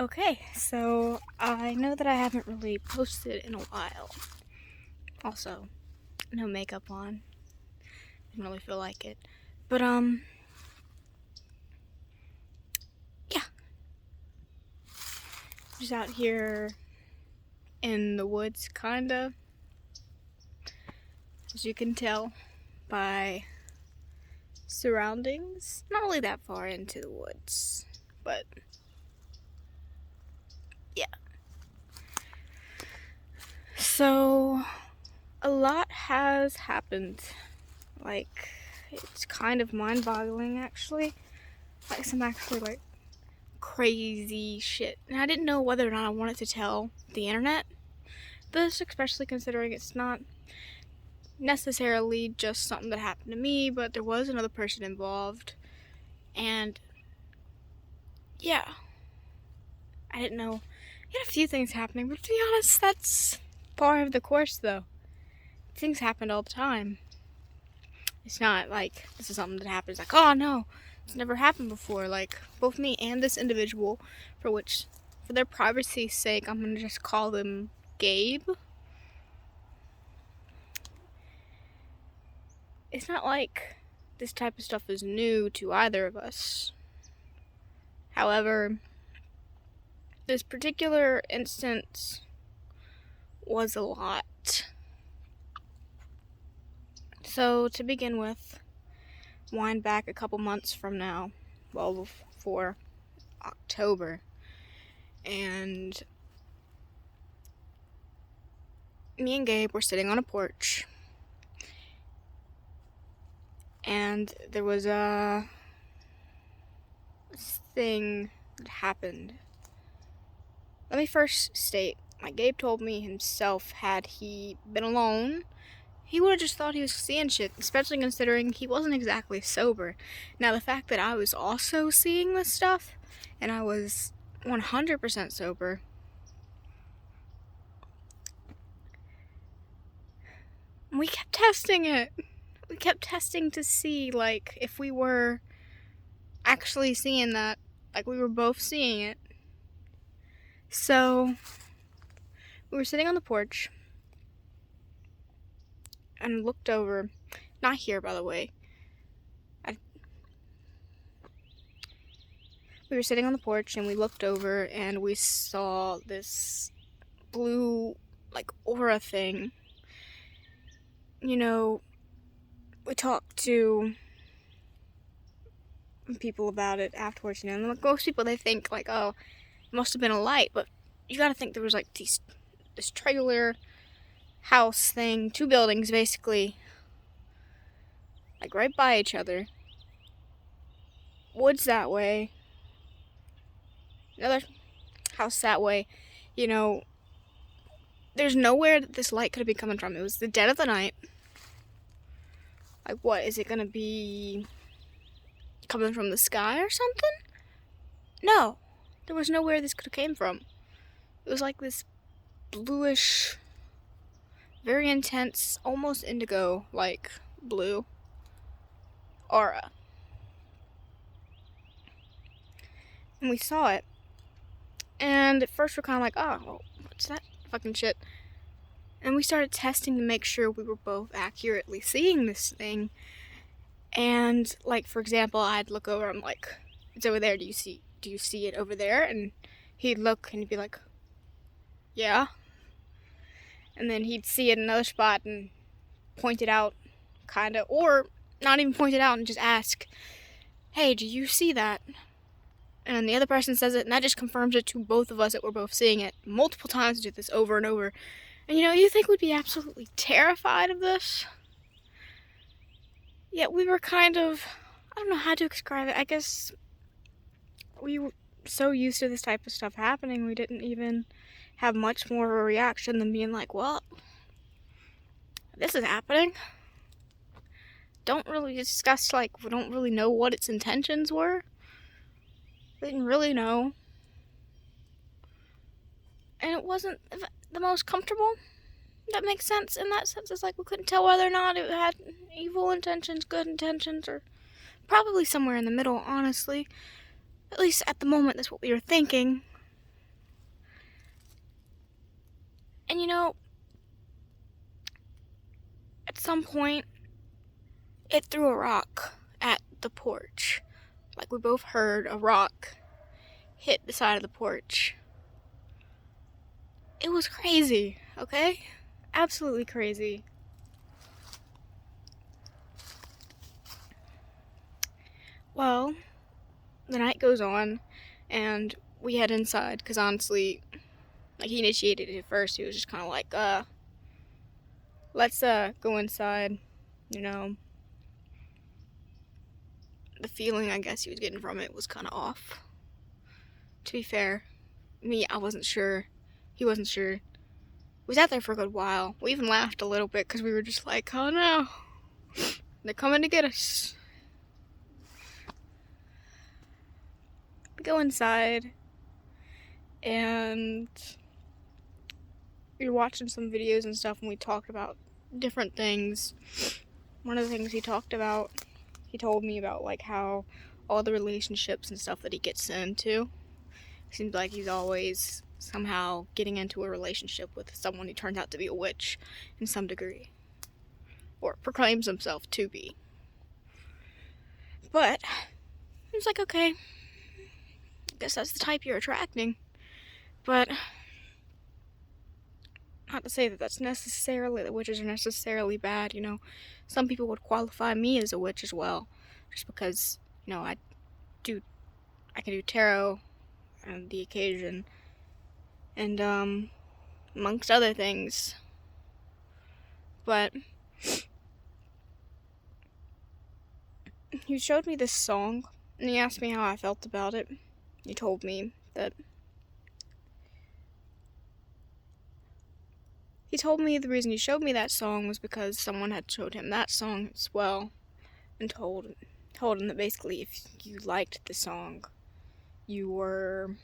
Okay, so I know that I haven't really posted in a while. Also, no makeup on. Didn't really feel like it. But, yeah. Just out here in the woods, kinda. As you can tell by surroundings. Not really that far into the woods, but yeah. So, a lot has happened. Like, it's kind of mind-boggling, actually. Like, some actually, crazy shit. And I didn't know whether or not I wanted to tell the internet this, especially considering it's not necessarily just something that happened to me, but there was another person involved. And yeah, I didn't know. You had a few things happening, but to be honest, that's part of the course, though. Things happened all the time. It's not like this is something that happens like, oh no, it's never happened before. Like, both me and this individual, for their privacy's sake, I'm gonna just call them Gabe. It's not like this type of stuff is new to either of us. However, this particular instance was a lot. So, to begin with, wind back a couple months from now, well before October, and me and Gabe were sitting on a porch, and there was a thing that happened. Let me first state, like Gabe told me himself, had he been alone, he would have just thought he was seeing shit, especially considering he wasn't exactly sober. Now, the fact that I was also seeing this stuff, and I was 100% sober, we kept testing it. We kept testing to see, like, if we were actually seeing that, like we were both seeing it. So, we were sitting on the porch, and looked over, not here by the way, we were sitting on the porch and we looked over and we saw this blue, like, aura thing. You know, we talked to people about it afterwards, and like most people, they think like, oh, it must have been a light, but you gotta think there was like this trailer house thing, two buildings basically, like right by each other, woods that way, another house that way. You know, there's nowhere that this light could have been coming from. It was the dead of the night. Like, what, is it gonna be coming from the sky or something? No, there was nowhere this could have came from. It was like this bluish, very intense, almost indigo like blue aura. And we saw it, and at first we're kind of like, oh, well, what's that fucking shit? And we started testing to make sure we were both accurately seeing this thing. And, like, for example, I'd look over, I'm like, it's over there, do you see it over there? And he'd look and he'd be like, yeah. And then he'd see it in another spot and point it out, kinda, or not even point it out and just ask, hey, do you see that? And the other person says it, and that just confirms it to both of us that we're both seeing it multiple times. We do this over and over. And you think we'd be absolutely terrified of this? Yet we were kind of, I don't know how to describe it. I guess we were so used to this type of stuff happening, we didn't even have much more of a reaction than being like, well, this is happening. Don't really discuss, like, we don't really know what its intentions were. We didn't really know. And it wasn't the most comfortable. That makes sense. In that sense, it's like we couldn't tell whether or not it had evil intentions, good intentions, or probably somewhere in the middle, honestly. At least at the moment, that's what we were thinking. And at some point, it threw a rock at the porch. Like, we both heard a rock hit the side of the porch. It was crazy, okay? Absolutely crazy. Well, the night goes on, and we head inside, because honestly, like, he initiated it first. He was just kind of like, let's go inside. The feeling I guess he was getting from it was kind of off. To be fair, me, I wasn't sure. He wasn't sure. We was out there for a good while. We even laughed a little bit because we were just like, oh no, they're coming to get us. We go inside, and we were watching some videos and stuff, and we talked about different things. One of the things he talked about, he told me about, like, how all the relationships and stuff that he gets into, seems like he's always somehow getting into a relationship with someone who turns out to be a witch in some degree, or proclaims himself to be. But I was like, okay, I guess that's the type you're attracting. But not to say that that's necessarily, that witches are necessarily bad. Some people would qualify me as a witch as well, just because I can do tarot on the occasion, and amongst other things. But he showed me this song, and he asked me how I felt about it. He told me the reason he showed me that song was because someone had showed him that song as well, and told him that basically if you liked the song, you were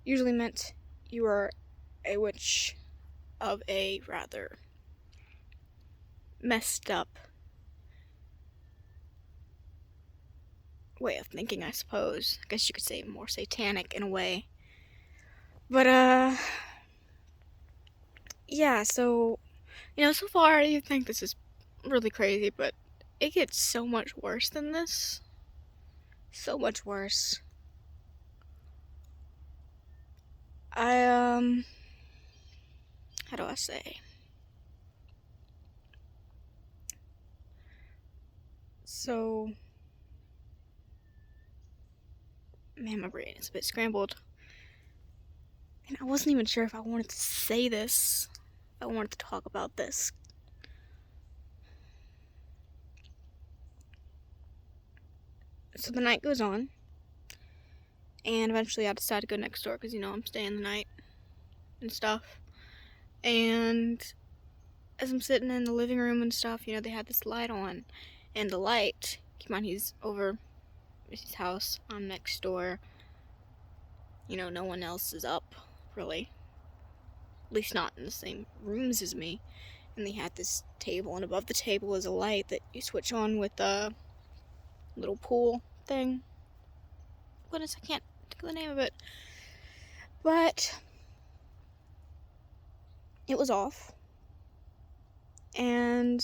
usually meant you were a witch of a rather messed up way of thinking, I suppose. I guess you could say more satanic in a way. But, yeah, so, so far you think this is really crazy, but it gets so much worse than this. So much worse. How do I say? So, man, my brain is a bit scrambled. And I wasn't even sure if I wanted to say this. If I wanted to talk about this. So the night goes on. And eventually I decide to go next door because, I'm staying the night and stuff. And as I'm sitting in the living room and stuff, they had this light on. And the light, keep in mind he's over his house, I'm next door. No one else is up, really. At least not in the same rooms as me. And they had this table, and above the table is a light that you switch on with a little pool thing. Goodness, I can't think of the name of it. But it was off. And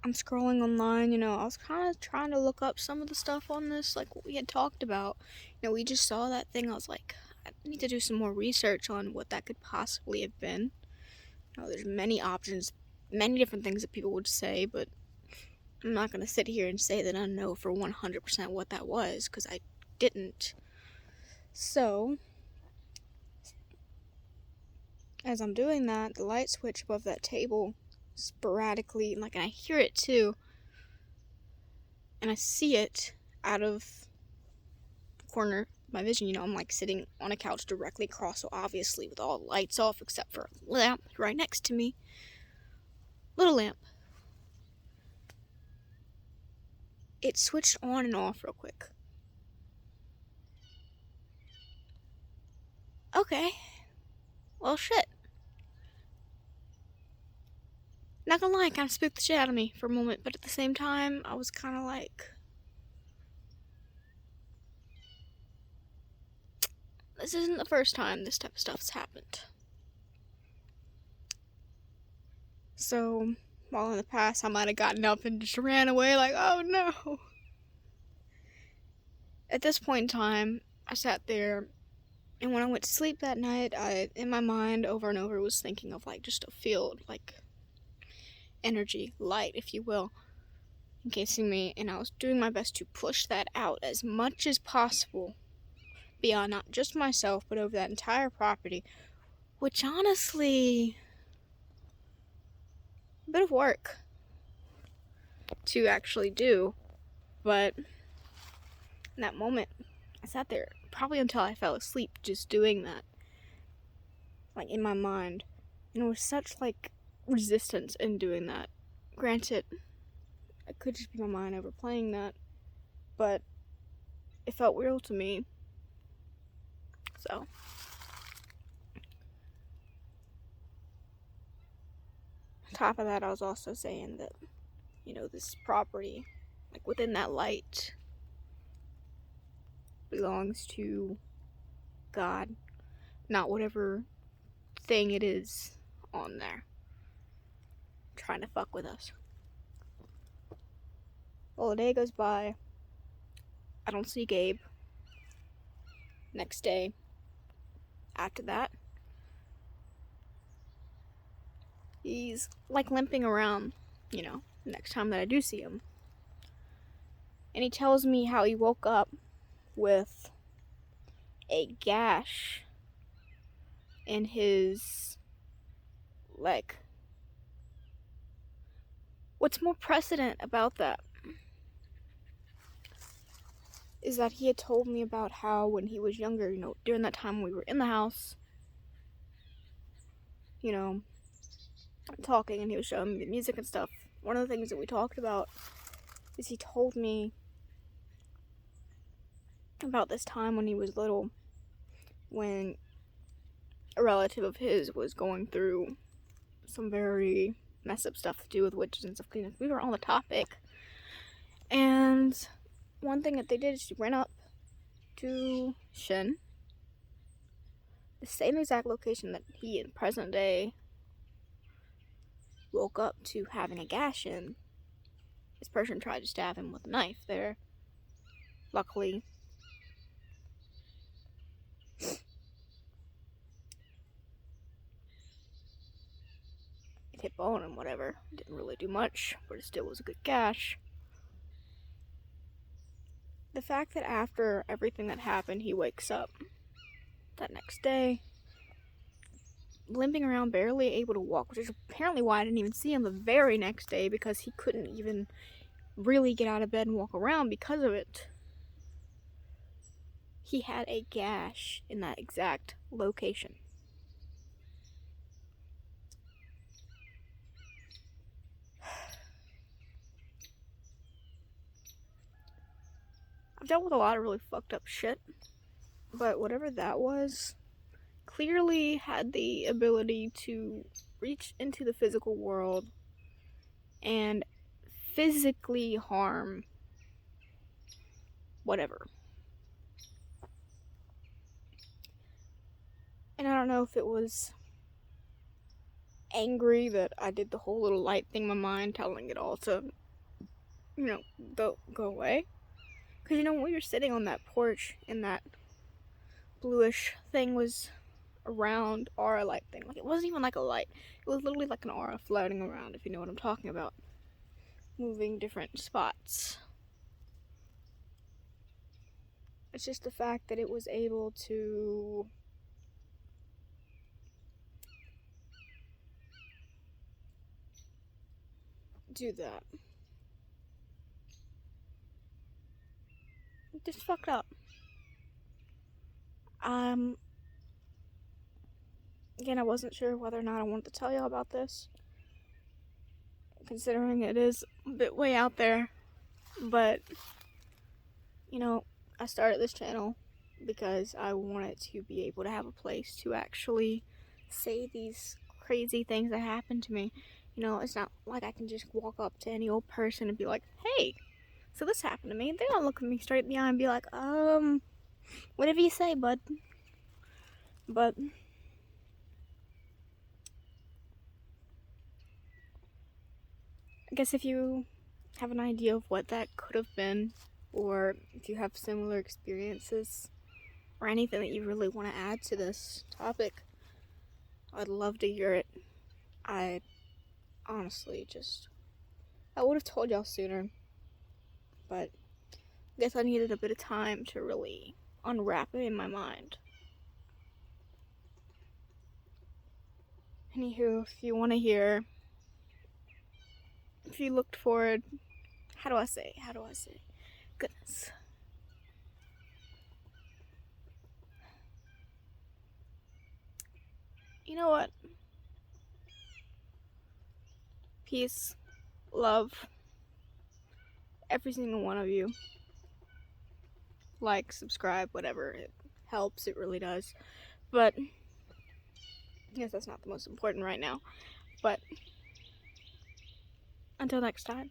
I'm scrolling online, I was kind of trying to look up some of the stuff on this, like what we had talked about. We just saw that thing. I was like, I need to do some more research on what that could possibly have been. There's many options, many different things that people would say, but I'm not going to sit here and say that I know for 100% what that was, because I didn't. So, as I'm doing that, the light switch above that table sporadically, and I hear it too, and I see it out of the corner of my vision. I'm sitting on a couch directly across, so obviously with all the lights off except for a lamp right next to me. Little lamp. It switched on and off real quick. Okay. Well, shit. Not gonna lie, it kind of spooked the shit out of me for a moment, but at the same time, I was kind of like, this isn't the first time this type of stuff's happened. So, while in the past I might have gotten up and just ran away like, oh no. At this point in time, I sat there, and when I went to sleep that night, I, in my mind, over and over, was thinking of like just a field, like energy, light, if you will, encasing me, and I was doing my best to push that out as much as possible beyond not just myself, but over that entire property, which honestly, a bit of work to actually do, but in that moment, I sat there probably until I fell asleep just doing that, like in my mind, and it was such like resistance in doing that. Granted, it could just be my mind overplaying that, but it felt real to me. So, on top of that, I was also saying that, this property, like within that light, belongs to God, not whatever thing it is on there trying to fuck with us. Well, a day goes by. I don't see Gabe. Next day, after that, he's like limping around, next time that I do see him. And he tells me how he woke up with a gash in his leg. What's more precedent about that is that he had told me about how when he was younger, during that time we were in the house, talking, and he was showing me the music and stuff. One of the things that we talked about is he told me about this time when he was little, when a relative of his was going through some very messed up stuff to do with witches and stuff. We were on the topic, and one thing that they did is she went up to Shin, the same exact location that he in present day woke up to having a gash in. This person tried to stab him with a knife there. Luckily, it hit bone and whatever. Didn't really do much, but it still was a good gash. The fact that after everything that happened, he wakes up that next day, limping around, barely able to walk, which is apparently why I didn't even see him the very next day, because he couldn't even really get out of bed and walk around because of it. He had a gash in that exact location. I've dealt with a lot of really fucked up shit, but whatever that was, clearly had the ability to reach into the physical world and physically harm whatever. And I don't know if it was angry that I did the whole little light thing in my mind, telling it all to, go away. Because, when we were sitting on that porch and that bluish thing was around, aura light thing. Like, it wasn't even like a light. It was literally like an aura floating around, if you know what I'm talking about. Moving different spots. It's just the fact that it was able to do that. Just fucked up. Again, I wasn't sure whether or not I wanted to tell y'all about this, considering it is a bit way out there, but, I started this channel because I wanted to be able to have a place to actually say these crazy things that happened to me. It's not like I can just walk up to any old person and be like, hey, so this happened to me. They don't look at me straight in the eye and be like, whatever you say, bud. But I guess if you have an idea of what that could have been, or if you have similar experiences, or anything that you really want to add to this topic, I'd love to hear it. I honestly I would have told y'all sooner, but I guess I needed a bit of time to really unwrap it in my mind. Anywho, if you want to hear, if you looked forward, how do I say? Goodness. You know what? Peace, love, every single one of you. Like, subscribe, whatever. It helps, it really does. But I guess that's not the most important right now. But until next time.